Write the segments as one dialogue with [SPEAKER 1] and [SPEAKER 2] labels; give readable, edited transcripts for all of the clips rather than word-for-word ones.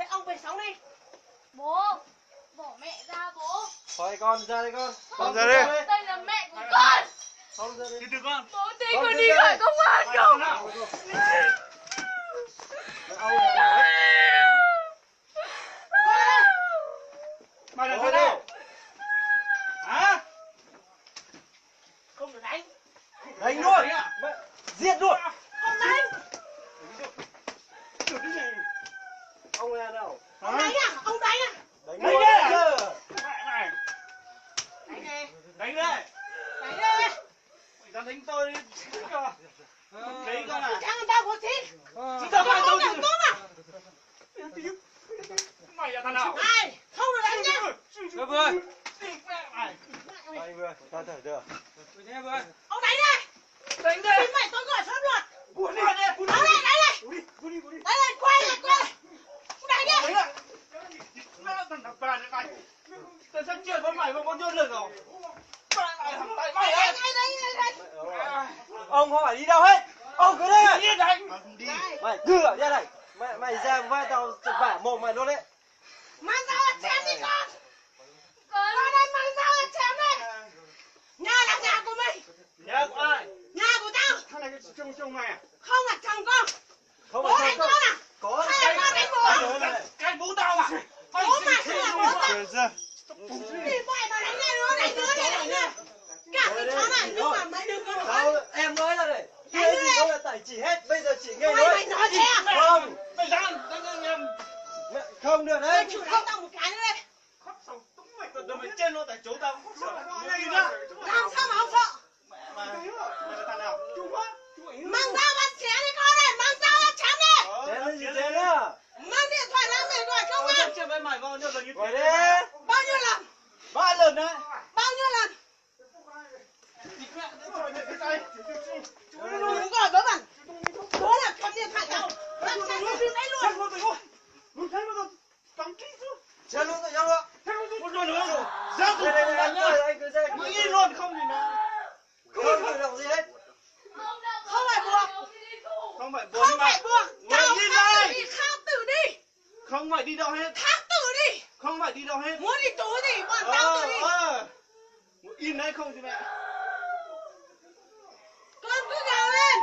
[SPEAKER 1] Thế ông về sống đi.
[SPEAKER 2] Bố, bỏ mẹ ra bố.
[SPEAKER 3] Thôi con ra đây con.
[SPEAKER 4] Con ra đây.
[SPEAKER 2] Đây là mẹ của con.
[SPEAKER 3] Con ra đây.
[SPEAKER 4] Từ từ con.
[SPEAKER 2] Bố tí con đi khỏi công an không?
[SPEAKER 4] Mày là thế nào? Hả?
[SPEAKER 1] Không được đánh.
[SPEAKER 3] Đánh luôn. Giết luôn.
[SPEAKER 1] Không đánh.
[SPEAKER 3] Ông là nào?
[SPEAKER 1] Ông đánh à? Ông đánh à?
[SPEAKER 3] Đánh
[SPEAKER 4] Đánh
[SPEAKER 3] luôn.
[SPEAKER 4] đi.
[SPEAKER 1] Đánh đi.
[SPEAKER 4] Đánh đây.
[SPEAKER 1] Đánh đi.
[SPEAKER 4] Mày dám đánh tôi đi. Đấy con à.
[SPEAKER 1] Thằng người ta có thịt.
[SPEAKER 4] Chúng ta phải
[SPEAKER 1] Không
[SPEAKER 4] đâu
[SPEAKER 1] được tốt à?
[SPEAKER 4] Mày là thằng nào?
[SPEAKER 1] Ai? Không được đánh nhá.
[SPEAKER 3] Vừa vừa. Anh vừa. Ta thở được.
[SPEAKER 1] Ông đánh đi.
[SPEAKER 4] Đánh đi.
[SPEAKER 1] Chính mày tôi gọi pháp luật.
[SPEAKER 4] Buồn đi.
[SPEAKER 1] Đánh này, đánh này. Đánh này, quay lại, quay lại. Ông đánh đi.
[SPEAKER 4] Thằng nào bà này mày. Tao sắp chuyện với mày mà bao nhiêu lần rồi. Mày ơi.
[SPEAKER 3] Ông không phải đi đâu hết. Ông cứ đây.
[SPEAKER 4] Đi đánh.
[SPEAKER 3] Mày cứ ở đây này. Mày ra vai tao vả mồm mày luôn đấy.
[SPEAKER 1] Mang dao là chém đi con.
[SPEAKER 2] Con.
[SPEAKER 1] Con đây mang dao là chém đi. Nhà là nhà của mày.
[SPEAKER 4] Nhà của ai?
[SPEAKER 1] Nhà của tao.
[SPEAKER 4] Thằng này trông mày à?
[SPEAKER 1] Không là chồng con.
[SPEAKER 3] Không
[SPEAKER 1] Bố
[SPEAKER 3] phải
[SPEAKER 1] đánh
[SPEAKER 3] không.
[SPEAKER 1] con à?
[SPEAKER 3] Có.
[SPEAKER 1] Hay là con đánh bố?
[SPEAKER 4] Cái bố tao à?
[SPEAKER 1] Bố mà không là bố tao.
[SPEAKER 3] Ra.
[SPEAKER 1] Đi vậy mà đánh nữa, đánh nữa. Cả cái cháu này nhưng mà mày đừng có nói.
[SPEAKER 3] Sao em nói ra đây.
[SPEAKER 1] Đánh
[SPEAKER 3] Kia
[SPEAKER 1] nữa
[SPEAKER 3] gì
[SPEAKER 1] đi.
[SPEAKER 3] không là tẩy chỉ hết. Bây giờ chỉ nghe
[SPEAKER 1] Mày
[SPEAKER 3] nói.
[SPEAKER 1] nói thế à?
[SPEAKER 3] Không.
[SPEAKER 4] Mày ra em.
[SPEAKER 3] Không được
[SPEAKER 1] Mày
[SPEAKER 3] đấy.
[SPEAKER 1] chịu đánh tao một cái nữa đây.
[SPEAKER 4] Tụi mày trên nó tại chỗ tao không sợ.
[SPEAKER 1] Làm sao mà không sợ?
[SPEAKER 4] Mày là thằng nào?
[SPEAKER 1] Mang dao bắt xé đi con này, mang dao bắt chém đi.
[SPEAKER 3] Thế là gì thế nữa?
[SPEAKER 1] Mang điện thoại ra mày gọi công an.
[SPEAKER 4] Chơi với mày bao nhiêu lần như
[SPEAKER 3] Gọi đi.
[SPEAKER 1] Bao nhiêu lần?
[SPEAKER 4] 3 lần đấy.
[SPEAKER 1] Bao nhiêu lần? Đừng gọi bố bạn. Bố là cầm điện thoại tao. Tao chém cái phim đấy luôn.
[SPEAKER 3] Chơi luôn rồi nhau ạ.
[SPEAKER 4] Một lần nữa. Ra tụi
[SPEAKER 3] Đây
[SPEAKER 4] mày nhá.
[SPEAKER 3] anh cứ ra.
[SPEAKER 4] Mày yên luôn không thì nó.
[SPEAKER 3] Không cử động gì hết.
[SPEAKER 1] Không phải buộc.
[SPEAKER 4] Không phải
[SPEAKER 1] Không phải buộc. Tao
[SPEAKER 4] đi
[SPEAKER 1] khao
[SPEAKER 4] đây.
[SPEAKER 1] tử đi, khao tử đi.
[SPEAKER 4] Không phải đi đâu hết.
[SPEAKER 1] Khao tử đi.
[SPEAKER 4] Không phải đi đâu hết.
[SPEAKER 1] Muốn đi tù gì, bọn tao tự đi.
[SPEAKER 4] Im đấy không thì mẹ.
[SPEAKER 1] Con cứ gào lên.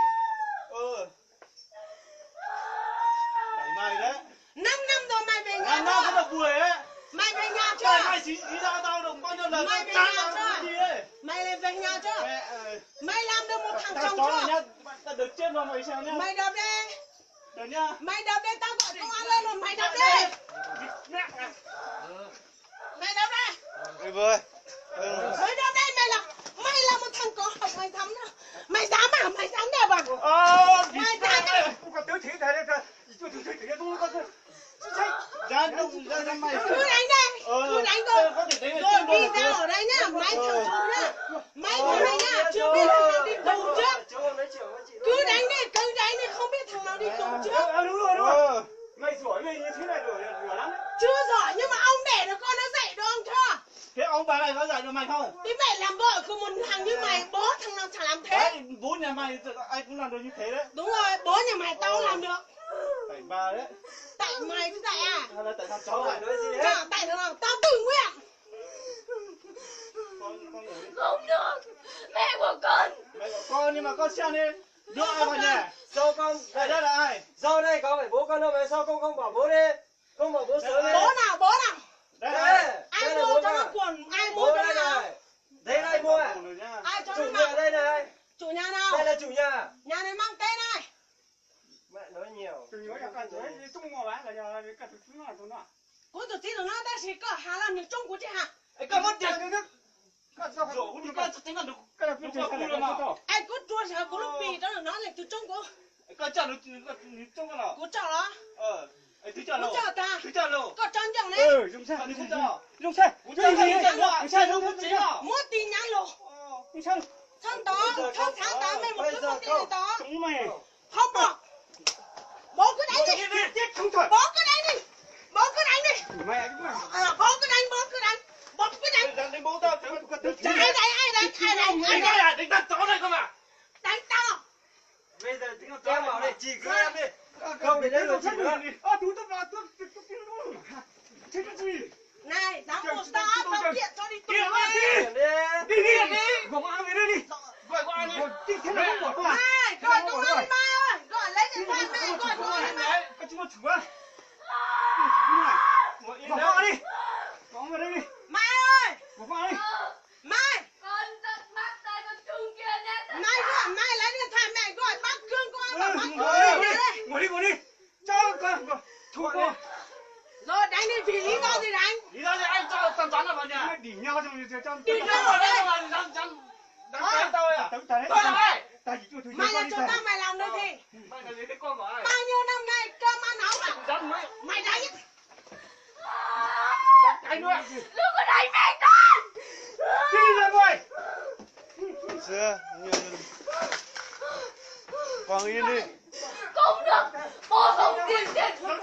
[SPEAKER 4] Đẩy mày đấy.
[SPEAKER 1] 5 năm rồi mày về nhà
[SPEAKER 4] Làm nào có
[SPEAKER 1] chưa?
[SPEAKER 4] được buổi ấy.
[SPEAKER 1] Mày về nhà
[SPEAKER 4] Trời
[SPEAKER 1] chưa?
[SPEAKER 4] mày xí ra tao được bao nhiêu lần.
[SPEAKER 1] Mày về
[SPEAKER 4] Chán
[SPEAKER 1] nhà
[SPEAKER 4] tao
[SPEAKER 1] chưa?
[SPEAKER 4] cái gì ấy.
[SPEAKER 1] Mày lại về nhà chưa?
[SPEAKER 4] Mẹ
[SPEAKER 1] Mày làm được một thằng
[SPEAKER 4] tao
[SPEAKER 1] chồng
[SPEAKER 4] chó này
[SPEAKER 1] chưa?
[SPEAKER 4] nhá. Tao được chết vào mày xem nhá.
[SPEAKER 1] Mày đập đi.
[SPEAKER 4] Được nhá.
[SPEAKER 1] Mày đập đi, tao gọi công an lên rồi, mày đập đi. Mày đập đi.
[SPEAKER 3] Đi vừa.
[SPEAKER 1] Mày đập đi, mày là một thằng có học mày dám nữa. Mày dám à? Mày dám đập à? Mày dám à?
[SPEAKER 4] Ra đông ra mày.
[SPEAKER 1] Cứ đánh đi. Cứ đánh
[SPEAKER 4] Có
[SPEAKER 1] thôi.
[SPEAKER 4] thể đánh
[SPEAKER 1] Rồi đi ra ở đây nhá, mày thằng chú nhá. Mày thằng này nhá, chưa biết thằng nào đi tù trước. Cứ đánh đi, không biết thằng nào đi tù trước.
[SPEAKER 4] Đúng rồi. Mày giỏi về như thế này rồi lắm.
[SPEAKER 1] Chưa giỏi nhưng mà ông để được con nó dạy được ông chưa?
[SPEAKER 4] Thế ông bà này có dạy được mày không?
[SPEAKER 1] Thế mẹ làm vợ của một thằng như mày, bố thằng nào chả làm thế.
[SPEAKER 4] Đấy, bố nhà mày ai cũng làm được như thế đấy.
[SPEAKER 1] Đúng rồi, bố nhà mày tao làm được.
[SPEAKER 4] Tại bà đấy.
[SPEAKER 1] Tại mày chứ tại à?
[SPEAKER 4] Hay là tại thằng cháu này?
[SPEAKER 1] Chả tại thằng nào, tao tự nguyện.
[SPEAKER 4] Con ngủ đi.
[SPEAKER 2] Không được. Mẹ của con.
[SPEAKER 4] Mẹ của con nhưng mà con xem đi. Đưa ai vào nhà?
[SPEAKER 3] Sao con?
[SPEAKER 4] Đây là ai?
[SPEAKER 3] Sau đây có phải bố con đâu mà sao con không bảo bố đi? Không bảo bố sớm đi.
[SPEAKER 1] Bố nào?
[SPEAKER 4] Đây là ai?
[SPEAKER 1] Ai mua cho nó quần, ai mua
[SPEAKER 3] Bố
[SPEAKER 1] cho
[SPEAKER 3] đây
[SPEAKER 1] nó áo?
[SPEAKER 3] này. Đây này mua à?
[SPEAKER 1] Ai cho
[SPEAKER 3] Chủ
[SPEAKER 1] nó
[SPEAKER 3] nhà
[SPEAKER 1] mặc?
[SPEAKER 3] đây này.
[SPEAKER 1] Chủ nhà nào?
[SPEAKER 3] Đây là chủ nhà.
[SPEAKER 1] Nhà này mang tên này.
[SPEAKER 3] Mẹ nói nhiều.
[SPEAKER 1] Cô tự tin nó ta chỉ có hà làm những trong của chị hả?
[SPEAKER 4] Cái mất tiền nữa. Rồi cũng cái tính là được cái phim chơi là mà.
[SPEAKER 1] Ai cứ chua sợ cô lúc bì đó là nó là từ trong của.
[SPEAKER 4] Cái chả được trong cái nào?
[SPEAKER 1] Cô chào đó.
[SPEAKER 4] Thứ chả
[SPEAKER 1] Cô
[SPEAKER 4] đâu.
[SPEAKER 1] chào ta.
[SPEAKER 4] Thứ chả đâu.
[SPEAKER 1] Có chân chẳng đấy.
[SPEAKER 4] Dùng xe. Không chả.
[SPEAKER 3] Dùng xe.
[SPEAKER 4] Dùng xe không có chính à?
[SPEAKER 1] Mua tin nhắn lộ.
[SPEAKER 3] Dùng xe.
[SPEAKER 1] Thân đó, thân tháng đó mày một cái công ty này đó.
[SPEAKER 4] Chúng mày.
[SPEAKER 1] Không được. Bố cứ đánh đi.
[SPEAKER 4] Không thôi.
[SPEAKER 1] Bố cứ đánh đi. Bố cứ đánh đi.
[SPEAKER 4] Mẹ cái mà.
[SPEAKER 1] Bố cứ đánh, bố cứ đánh. Bố cứ đánh.
[SPEAKER 4] Đánh bố tao.
[SPEAKER 1] Ai đánh?
[SPEAKER 4] Đánh ai à? Đánh chó này cơ mà.
[SPEAKER 1] Đánh tao.
[SPEAKER 3] Bây giờ em bảo này chỉ cứ em đi. Không thì đây là chỉ nữa.
[SPEAKER 4] Bỏ qua đi. Bỏ vào đây đi.
[SPEAKER 1] Mai ơi,
[SPEAKER 4] Bỏ qua đi.
[SPEAKER 1] Mai,
[SPEAKER 2] Con giật mắt tay con Trung kia nhé.
[SPEAKER 1] Mai lấy điện thoại mẹ gọi bác Cương qua bảo bác Cương
[SPEAKER 4] Ngồi
[SPEAKER 1] về đây.
[SPEAKER 4] đi. Cho con thu cô.
[SPEAKER 1] Rồi đánh đi vì lý do gì đánh?
[SPEAKER 4] Lý do gì anh cho tao chắn vào nhà. Đỉ nhau trong.
[SPEAKER 1] Đi đâu ở đây?
[SPEAKER 4] Đánh cái tôi à? Tôi là ai?
[SPEAKER 1] Mày là chúng ta mày làm được gì?
[SPEAKER 4] Mày là gì cái con của ai?
[SPEAKER 1] Bao nhiêu năm nay cơm ăn áo mặc
[SPEAKER 4] Đánh mấy.
[SPEAKER 1] mày đánh.
[SPEAKER 4] Anh nuôi.
[SPEAKER 2] Đừng có đánh mẹ con.
[SPEAKER 4] Đi ra ngoài.
[SPEAKER 3] Xưa nhiều Quang yên đi.
[SPEAKER 2] Không được. Bố không tiền. Bố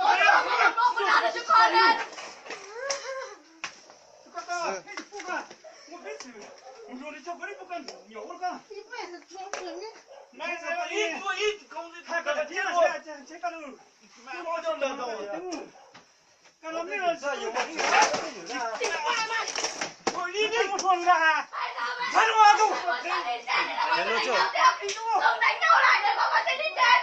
[SPEAKER 2] không làm được cho con lên.
[SPEAKER 4] Mày sẽ mà ít không thay cả tiền rồi. Chết cả luôn. Mày bao nhiêu lần rồi? Cái lắm đi rồi.
[SPEAKER 3] Sao nhiều mà
[SPEAKER 4] Thôi đi đi. Không ra.
[SPEAKER 2] Hãy subscribe cho kênh Ghiền Mì Gõ để không bỏ lỡ những video hấp dẫn.
[SPEAKER 3] Thế nó chưa?
[SPEAKER 2] Đừng đánh nhau lại để có thể đi chơi.